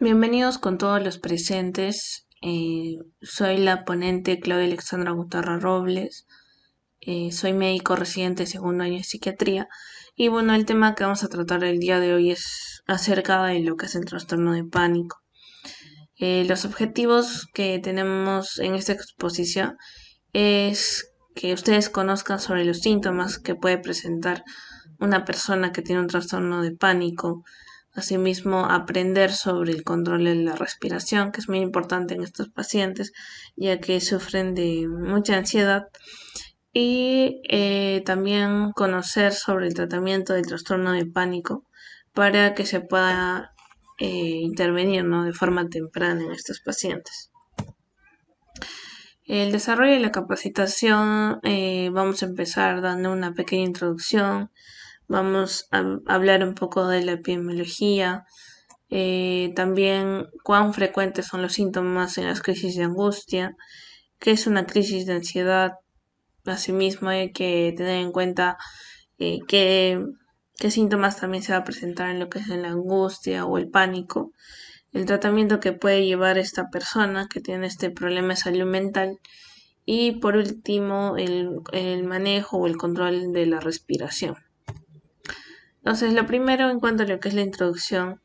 Bienvenidos con todos los presentes. Soy la ponente Claudia Alexandra Gutarra Robles. Soy médico residente de segundo año de psiquiatría. Y bueno, el tema que vamos a tratar el día de hoy es acerca de lo que es el trastorno de pánico. Los objetivos que tenemos en esta exposición es que ustedes conozcan sobre los síntomas que puede presentar una persona que tiene un trastorno de pánico. Asimismo, aprender sobre el control de la respiración, que es muy importante en estos pacientes, ya que sufren de mucha ansiedad. Y también conocer sobre el tratamiento del trastorno de pánico para que se pueda intervenir, ¿no?, de forma temprana en estos pacientes. El desarrollo de la capacitación, vamos a empezar dando una pequeña introducción. Vamos a hablar un poco de la epidemiología, también cuán frecuentes son los síntomas en las crisis de angustia, qué es una crisis de ansiedad. Asimismo, hay que tener en cuenta qué síntomas también se va a presentar en lo que es la angustia o el pánico, el tratamiento que puede llevar esta persona que tiene este problema de salud mental y por último el manejo o el control de la respiración. Entonces, lo primero en cuanto a lo que es la introducción,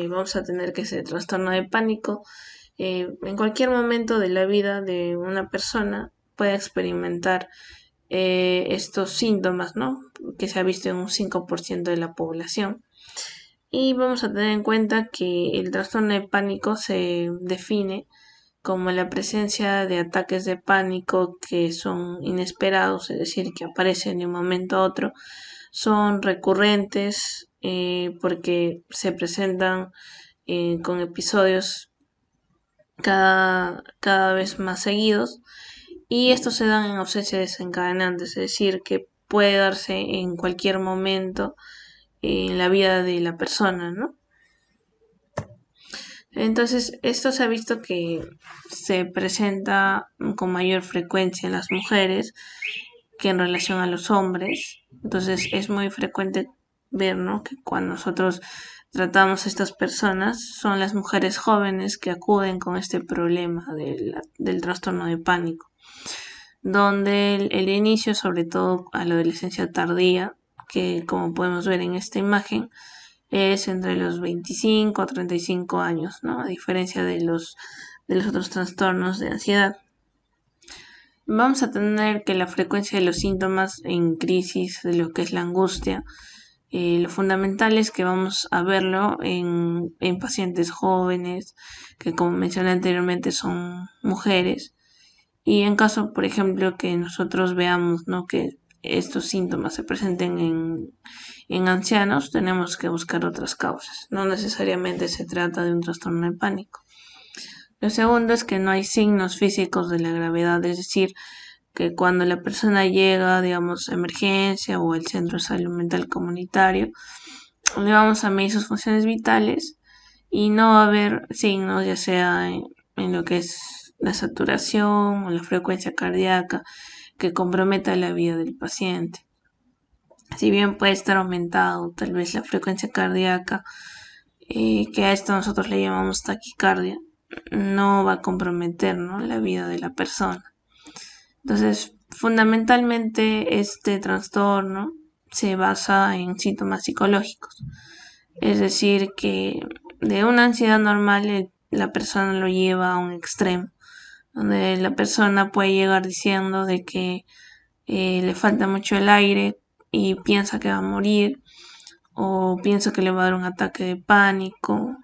vamos a tener que ese trastorno de pánico en cualquier momento de la vida de una persona puede experimentar estos síntomas, ¿no?, que se ha visto en un 5% de la población. Y vamos a tener en cuenta que el trastorno de pánico se define como la presencia de ataques de pánico que son inesperados, es decir, que aparecen de un momento a otro, son recurrentes porque se presentan con episodios cada vez más seguidos, y estos se dan en ausencia de desencadenantes, es decir, que puede darse en cualquier momento en la vida de la persona, ¿no? Entonces, esto se ha visto que se presenta con mayor frecuencia en las mujeres que en relación a los hombres. Entonces, es muy frecuente ver, ¿no?, que cuando nosotros tratamos a estas personas son las mujeres jóvenes que acuden con este problema del trastorno de pánico, donde el inicio, sobre todo a la adolescencia tardía, que como podemos ver en esta imagen, es entre los 25 a 35 años, ¿no?, a diferencia de los otros trastornos de ansiedad. Vamos a tener que la frecuencia de los síntomas en crisis de lo que es la angustia, lo fundamental es que vamos a verlo en pacientes jóvenes, que como mencioné anteriormente son mujeres, y en caso, por ejemplo, que nosotros veamos, ¿no?, que estos síntomas se presenten en ancianos, tenemos que buscar otras causas. No necesariamente se trata de un trastorno de pánico. Lo segundo es que no hay signos físicos de la gravedad, es decir, que cuando la persona llega, digamos, a emergencia o al centro de salud mental comunitario, le vamos a medir sus funciones vitales y no va a haber signos, ya sea en lo que es la saturación o la frecuencia cardíaca, que comprometa la vida del paciente. Si bien puede estar aumentado tal vez la frecuencia cardíaca, que a esto nosotros le llamamos taquicardia, no va a comprometer, ¿no?, la vida de la persona. Entonces, fundamentalmente este trastorno se basa en síntomas psicológicos, es decir, que de una ansiedad normal la persona lo lleva a un extremo, donde la persona puede llegar diciendo de que le falta mucho el aire y piensa que va a morir, o piensa que le va a dar un ataque de pánico,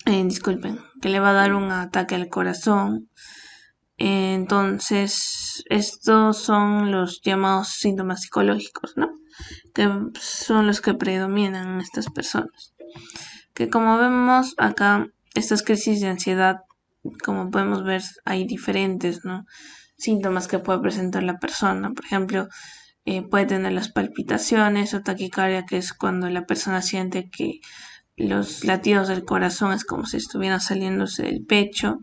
disculpen, que le va a dar un ataque al corazón. Entonces, estos son los llamados síntomas psicológicos, ¿no?, que son los que predominan en estas personas. Que como vemos acá, estas crisis de ansiedad, como podemos ver, hay diferentes, ¿no?, síntomas que puede presentar la persona. Por ejemplo, puede tener las palpitaciones o taquicardia, que es cuando la persona siente que los latidos del corazón es como si estuvieran saliéndose del pecho,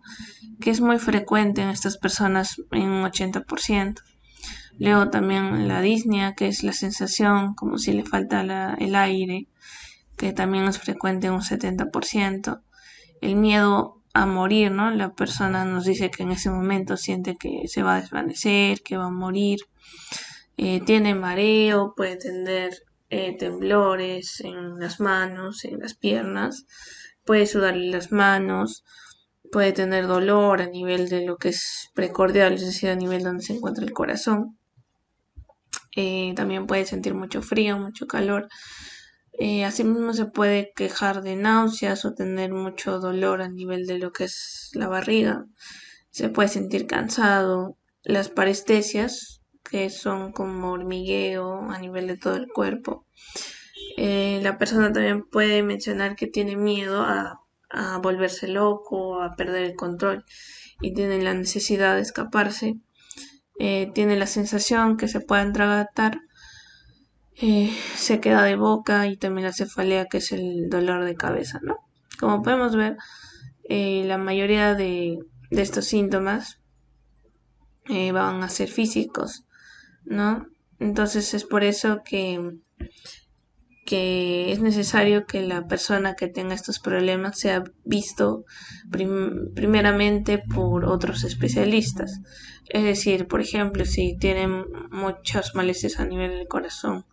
que es muy frecuente en estas personas en un 80%. Luego también la disnea, que es la sensación como si le falta el aire, que también es frecuente un 70%. El miedo a morir, ¿no? La persona nos dice que en ese momento siente que se va a desvanecer, que va a morir. Tiene mareo, puede tener temblores en las manos, en las piernas, puede sudarle las manos, puede tener dolor a nivel de lo que es precordial, es decir, a nivel donde se encuentra el corazón. También puede sentir mucho frío, mucho calor. Asimismo se puede quejar de náuseas o tener mucho dolor a nivel de lo que es la barriga. Se puede sentir cansado. Las parestesias, que son como hormigueo a nivel de todo el cuerpo. La persona también puede mencionar que tiene miedo a volverse loco, a perder el control y tiene la necesidad de escaparse. Tiene la sensación que se puede atragantar, se queda de boca y también la cefalea, que es el dolor de cabeza, ¿no? Como podemos ver, la mayoría de estos síntomas van a ser físicos, ¿no? Entonces es por eso que es necesario que la persona que tenga estos problemas sea visto primeramente por otros especialistas. Es decir, por ejemplo, si tienen muchos malestares a nivel del corazón,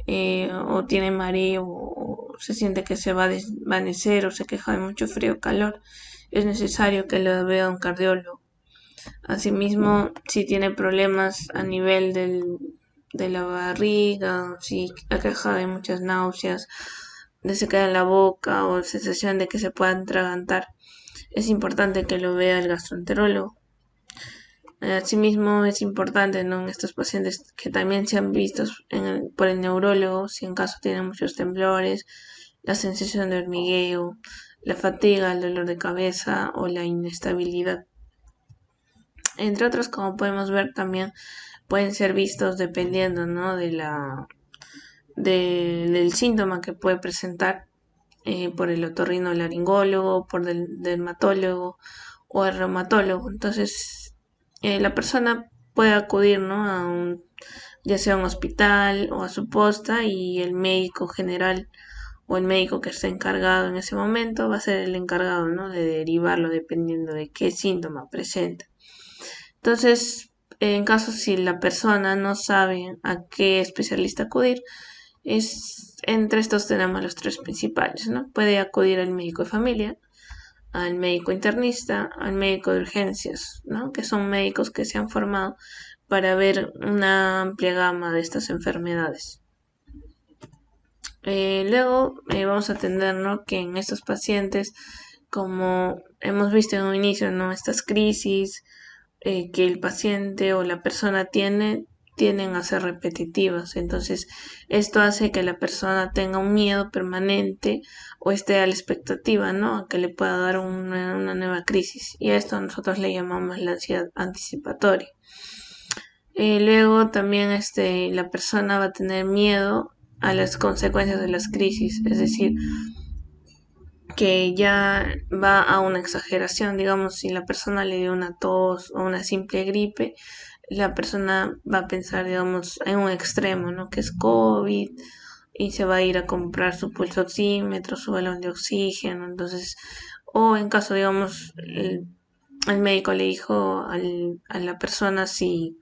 o tiene mareo, o se siente que se va a desvanecer, o se queja de mucho frío o calor, es necesario que lo vea un cardiólogo. Asimismo, si tiene problemas a nivel de la barriga, si aqueja de muchas náuseas, de se queda en la boca o sensación de que se pueda atragantar, es importante que lo vea el gastroenterólogo. Asimismo, es importante, ¿no?, en estos pacientes que también sean vistos por el neurólogo, si en caso tienen muchos temblores, la sensación de hormigueo, la fatiga, el dolor de cabeza o la inestabilidad. Entre otros, como podemos ver, también pueden ser vistos dependiendo, ¿no?, del síntoma que puede presentar, por el otorrinolaringólogo, por el dermatólogo o el reumatólogo. Entonces, la persona puede acudir, ¿no?, ya sea a un hospital o a su posta, y el médico general o el médico que esté encargado en ese momento va a ser el encargado, ¿no?, de derivarlo dependiendo de qué síntoma presenta. Entonces, en caso si la persona no sabe a qué especialista acudir, entre estos tenemos los tres principales, ¿no? Puede acudir al médico de familia, al médico internista, al médico de urgencias, ¿no?, que son médicos que se han formado para ver una amplia gama de estas enfermedades. Luego vamos a tener, ¿no?, que en estos pacientes, como hemos visto en un inicio, ¿no?, estas crisis que el paciente o la persona tienden a ser repetitivas. Entonces, esto hace que la persona tenga un miedo permanente o esté a la expectativa, ¿no?, a que le pueda dar una nueva crisis. Y a esto nosotros le llamamos la ansiedad anticipatoria. Luego también la persona va a tener miedo a las consecuencias de las crisis, es decir, que ya va a una exageración. Digamos, si la persona le dio una tos o una simple gripe, la persona va a pensar, digamos, en un extremo, ¿no?, que es COVID, y se va a ir a comprar su pulso oxímetro, su balón de oxígeno. Entonces, o en caso, digamos, el médico le dijo a la persona, si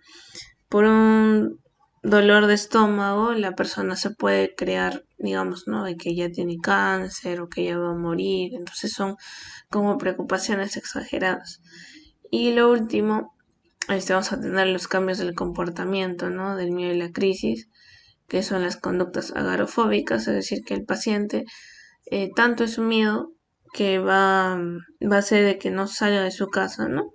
por un dolor de estómago la persona se puede crear, digamos, ¿no?, de que ya tiene cáncer o que ya va a morir. Entonces son como preocupaciones exageradas. Y lo último, vamos a tener los cambios del comportamiento, ¿no?, del miedo y la crisis, que son las conductas agorafóbicas, es decir, que el paciente, tanto es su miedo que va a hacer de que no salga de su casa, ¿no?,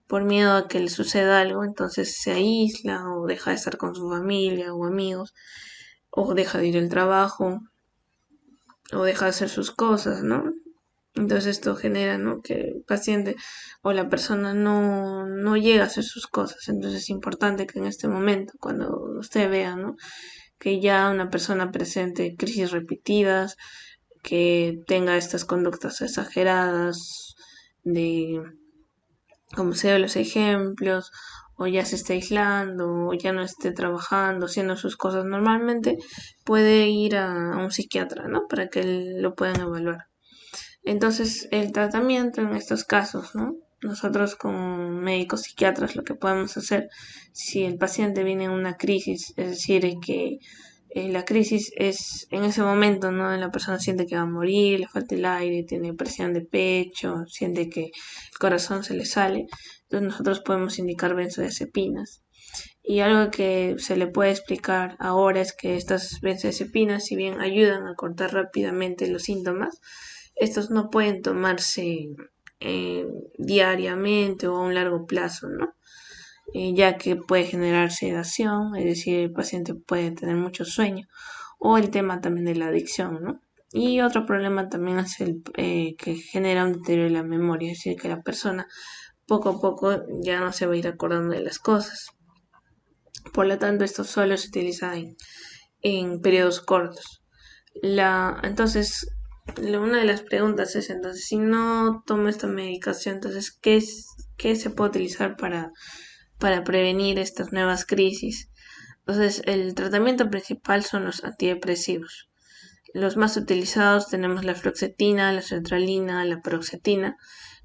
por miedo a que le suceda algo. Entonces se aísla o deja de estar con su familia o amigos, o deja de ir al trabajo, o deja de hacer sus cosas, ¿no? Entonces esto genera, ¿no?, que el paciente o la persona no llega a hacer sus cosas. Entonces es importante que en este momento, cuando usted vea, ¿no?, que ya una persona presente crisis repetidas, que tenga estas conductas exageradas de, como se ven los ejemplos, o ya se está aislando, o ya no esté trabajando, haciendo sus cosas normalmente, puede ir a un psiquiatra, ¿no? Para que lo puedan evaluar. Entonces, el tratamiento en estos casos, ¿no? Nosotros como médicos psiquiatras lo que podemos hacer si el paciente viene en una crisis, es decir, que la crisis es en ese momento, ¿no? La persona siente que va a morir, le falta el aire, tiene presión de pecho, siente que el corazón se le sale. Entonces nosotros podemos indicar benzodiazepinas. Y algo que se le puede explicar ahora es que estas benzodiazepinas, si bien ayudan a cortar rápidamente los síntomas, estos no pueden tomarse eh, diariamente o a un largo plazo, ¿no? Ya que puede generar sedación, es decir, el paciente puede tener mucho sueño, o el tema también de la adicción, ¿no? Y otro problema también es el que genera un deterioro de la memoria, es decir, que la persona poco a poco ya no se va a ir acordando de las cosas. Por lo tanto, esto solo se utiliza en periodos cortos. Entonces, una de las preguntas es, entonces, si no tomo esta medicación, entonces, ¿qué se puede utilizar para prevenir estas nuevas crisis? Entonces, el tratamiento principal son los antidepresivos. Los más utilizados tenemos la fluoxetina, la sertralina, la paroxetina,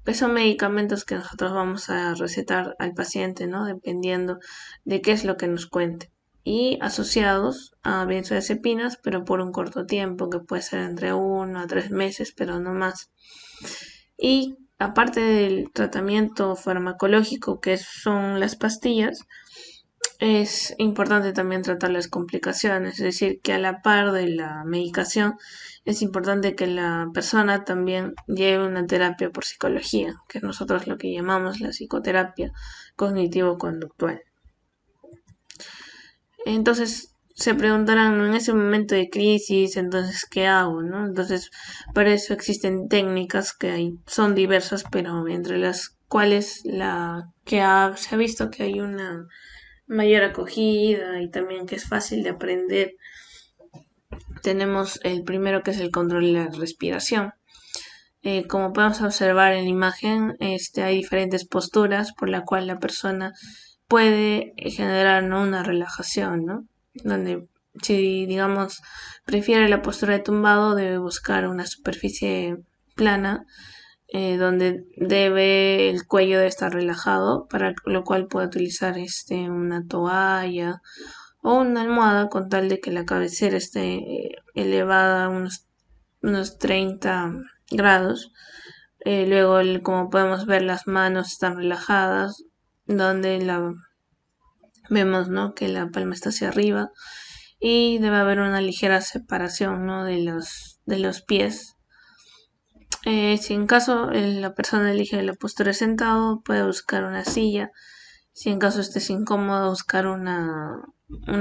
que son medicamentos que nosotros vamos a recetar al paciente, ¿no? Dependiendo de qué es lo que nos cuente. Y asociados a benzodiazepinas, pero por un corto tiempo, que puede ser entre 1 a 3 meses, pero no más. Y aparte del tratamiento farmacológico, que son las pastillas, es importante también tratar las complicaciones, es decir, que a la par de la medicación es importante que la persona también lleve una terapia por psicología, que es nosotros lo que llamamos la psicoterapia cognitivo-conductual. Entonces se preguntarán, ¿no? En ese momento de crisis, entonces, ¿qué hago? ¿No? Entonces, para eso existen técnicas son diversas, pero entre las cuales se ha visto que hay una mayor acogida y también que es fácil de aprender. Tenemos el primero que es el control de la respiración. Como podemos observar en la imagen, hay diferentes posturas por la cual la persona puede generar, ¿no? Una relajación, ¿no? Donde si digamos prefiere la postura de tumbado, debe buscar una superficie plana donde el cuello debe estar relajado, para lo cual puede utilizar una toalla o una almohada con tal de que la cabecera esté elevada a unos 30 grados. Luego, como podemos ver, las manos están relajadas, donde vemos, ¿no? Que la palma está hacia arriba y debe haber una ligera separación, ¿no? de los pies. Si en caso la persona elige la postura de sentado, puede buscar una silla. Si en caso estés incómodo, buscar un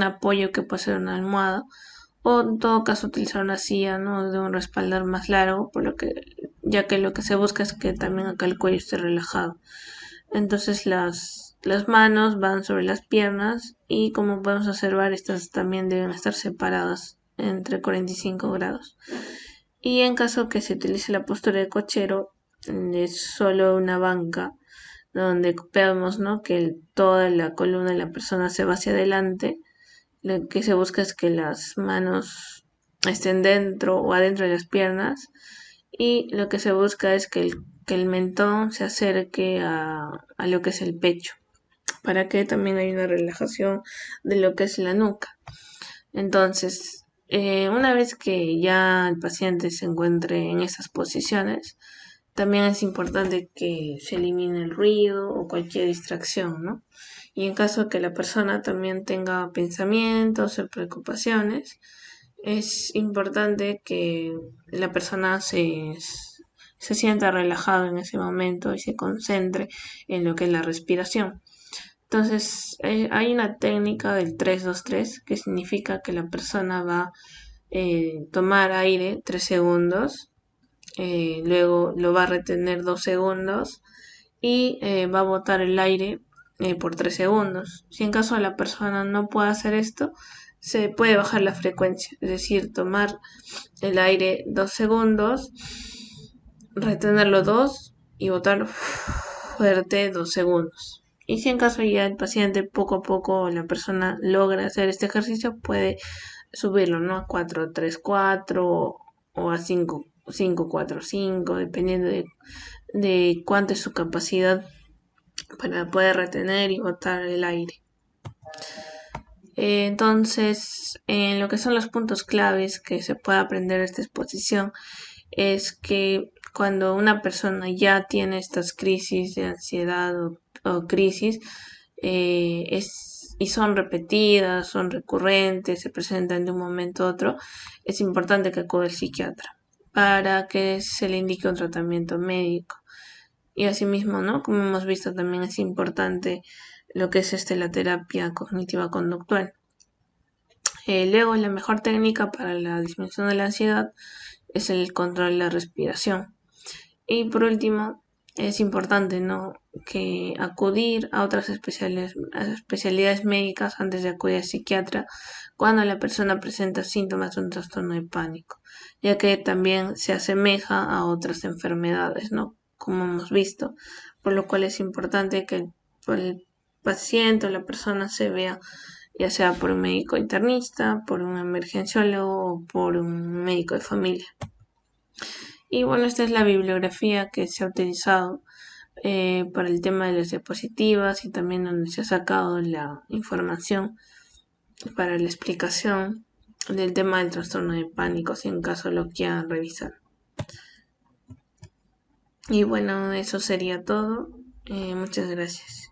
apoyo que puede ser una almohada. O en todo caso utilizar una silla, ¿no? De un respaldar más largo, ya que lo que se busca es que también acá el cuello esté relajado. Entonces las manos van sobre las piernas y como podemos observar, estas también deben estar separadas entre 45 grados. Y en caso que se utilice la postura de cochero, es solo una banca donde vemos, ¿no? Que toda la columna de la persona se va hacia adelante. Lo que se busca es que las manos estén dentro o adentro de las piernas y lo que se busca es que el mentón se acerque a lo que es el pecho, para que también haya una relajación de lo que es la nuca. Entonces, una vez que ya el paciente se encuentre en esas posiciones, también es importante que se elimine el ruido o cualquier distracción, ¿no? Y en caso de que la persona también tenga pensamientos o preocupaciones, es importante que la persona se sienta relajado en ese momento y se concentre en lo que es la respiración. Entonces, hay una técnica del 3-2-3 que significa que la persona va a tomar aire 3 segundos, luego lo va a retener 2 segundos y va a botar el aire por 3 segundos. Si en caso la persona no puede hacer esto, se puede bajar la frecuencia, es decir, tomar el aire 2 segundos, retenerlo 2 y botarlo fuerte 2 segundos. Y si en caso ya el paciente poco a poco o la persona logra hacer este ejercicio, puede subirlo, ¿no? A 4-3-4 o a 5-5-4-5, dependiendo de cuánto es su capacidad para poder retener y botar el aire. Entonces, en lo que son los puntos claves que se puede aprender de esta exposición, es que cuando una persona ya tiene estas crisis de ansiedad o crisis, y son repetidas, son recurrentes, se presentan de un momento a otro, es importante que acude al psiquiatra para que se le indique un tratamiento médico. Y asimismo, ¿no? Como hemos visto, también es importante lo que es la terapia cognitiva conductual. Luego, la mejor técnica para la disminución de la ansiedad es el control de la respiración. Y por último, es importante, ¿no?, que acudir a otras especialidades médicas antes de acudir al psiquiatra cuando la persona presenta síntomas de un trastorno de pánico, ya que también se asemeja a otras enfermedades, ¿no?, como hemos visto, por lo cual es importante que el paciente o la persona se vea ya sea por un médico internista, por un emergenciólogo o por un médico de familia. Y bueno, esta es la bibliografía que se ha utilizado para el tema de las diapositivas y también donde se ha sacado la información para la explicación del tema del trastorno de pánico, si en caso lo quieran revisar. Y bueno, eso sería todo. Muchas gracias.